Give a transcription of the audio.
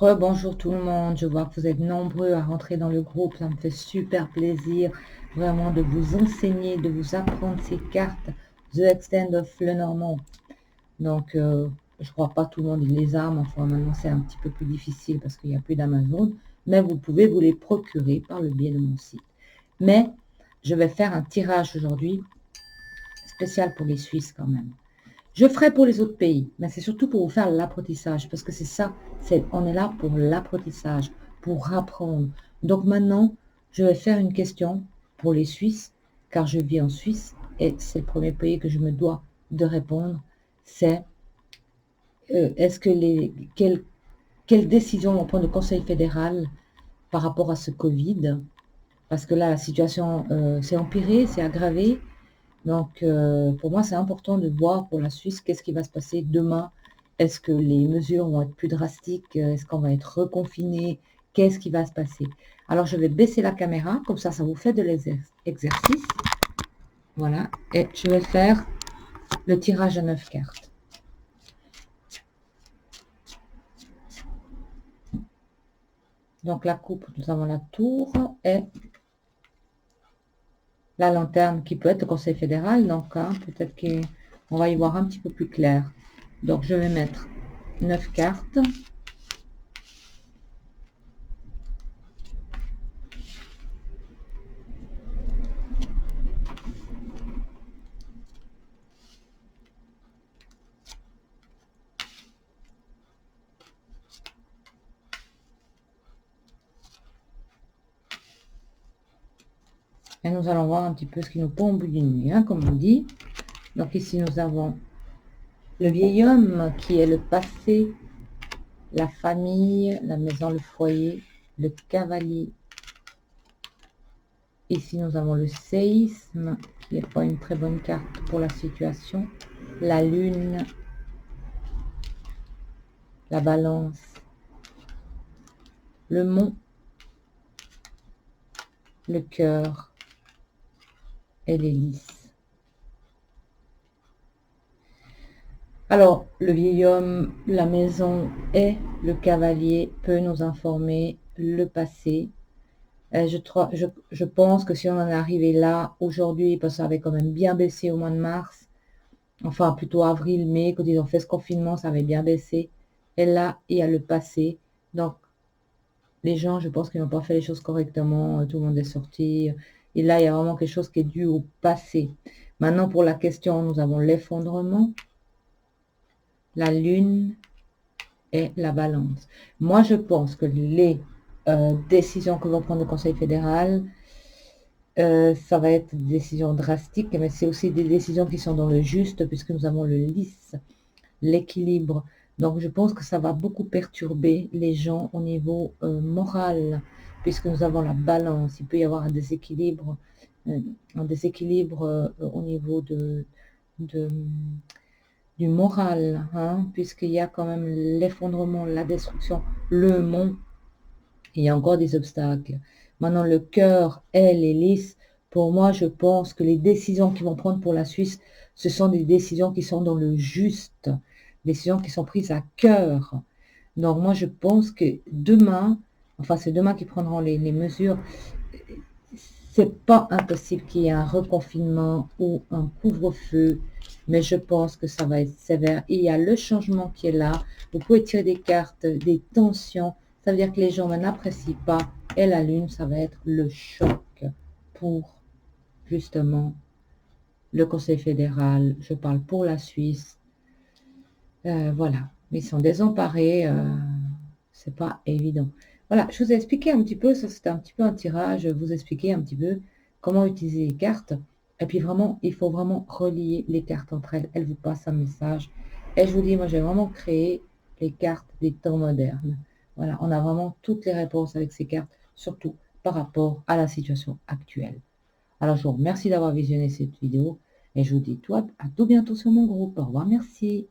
Rebonjour tout le monde, je vois que vous êtes nombreux à rentrer dans le groupe, ça me fait super plaisir vraiment de vous enseigner, de vous apprendre ces cartes The Extent of Lenormand. Donc, je crois pas tout le monde les a, mais enfin maintenant c'est un petit peu plus difficile parce qu'il n'y a plus d'Amazon, mais vous pouvez vous les procurer par le biais de mon site. Mais je vais faire un tirage aujourd'hui spécial pour les Suisses quand même. Je ferai pour les autres pays, mais c'est surtout pour vous faire l'apprentissage, parce que c'est ça, on est là pour l'apprentissage, pour apprendre. Donc maintenant, je vais faire une question pour les Suisses, car je vis en Suisse, et c'est le premier pays que je me dois de répondre, c'est est-ce que quelles décisions vont prendre le Conseil fédéral par rapport à ce Covid? Parce que là, la situation s'est empirée, s'est aggravée. Donc, pour moi, c'est important de voir pour la Suisse qu'est-ce qui va se passer demain. Est-ce que les mesures vont être plus drastiques? Est-ce qu'on va être reconfiné? Qu'est-ce qui va se passer? Alors, je vais baisser la caméra, comme ça vous fait de l'exercice. Voilà, et je vais faire le tirage à 9 cartes. Donc, la coupe, nous avons la tour et la lanterne qui peut être le Conseil fédéral. Donc, hein, peut-être qu'on va y voir un petit peu plus clair. Donc, je vais mettre 9 cartes. Et nous allons voir un petit peu ce qui nous pond au bout du nez, hein, comme on dit. Donc ici, nous avons le vieil homme qui est le passé, la famille, la maison, le foyer, le cavalier. Ici, nous avons le séisme, qui n'est pas une très bonne carte pour la situation. La lune, la balance, le mont, le cœur et l'hélice. Alors, le vieil homme, la maison et le cavalier peut nous informer le passé. Je pense que si on en est arrivé là aujourd'hui, parce que ça avait quand même bien baissé au mois de mars, enfin plutôt avril, mai, quand ils ont fait ce confinement, ça avait bien baissé. Et là, il y a le passé. Donc, les gens, je pense qu'ils n'ont pas fait les choses correctement, tout le monde est sorti. Et là, il y a vraiment quelque chose qui est dû au passé. Maintenant, pour la question, nous avons l'effondrement, la lune et la balance. Moi, je pense que les décisions que va prendre le Conseil fédéral, ça va être des décisions drastiques, mais c'est aussi des décisions qui sont dans le juste, puisque nous avons le lisse, l'équilibre. Donc, je pense que ça va beaucoup perturber les gens au niveau moral, puisque nous avons la balance. Il peut y avoir un déséquilibre au niveau du moral, hein, puisqu'il y a quand même l'effondrement, la destruction, le mont. Il y a encore des obstacles. Maintenant, le cœur, elle est lisse. Pour moi, je pense que les décisions qu'ils vont prendre pour la Suisse, ce sont des décisions qui sont dans le juste, décisions qui sont prises à cœur. Donc, moi, je pense que demain, enfin, c'est demain qu'ils prendront les mesures. C'est pas impossible qu'il y ait un reconfinement ou un couvre-feu, mais je pense que ça va être sévère. Et il y a le changement qui est là. Vous pouvez tirer des cartes, des tensions. Ça veut dire que les gens n'apprécient pas. Et la lune, ça va être le choc pour, justement, le Conseil fédéral. Je parle pour la Suisse. Voilà. Ils sont désemparés. C'est pas évident. Voilà, je vous ai expliqué un petit peu, ça c'était un petit peu un tirage, vous expliquer un petit peu comment utiliser les cartes. Et puis vraiment, il faut vraiment relier les cartes entre elles. Elles vous passent un message. Et je vous dis, moi j'ai vraiment créé les cartes des temps modernes. Voilà, on a vraiment toutes les réponses avec ces cartes, surtout par rapport à la situation actuelle. Alors je vous remercie d'avoir visionné cette vidéo et je vous dis à tout bientôt sur mon groupe. Au revoir, merci.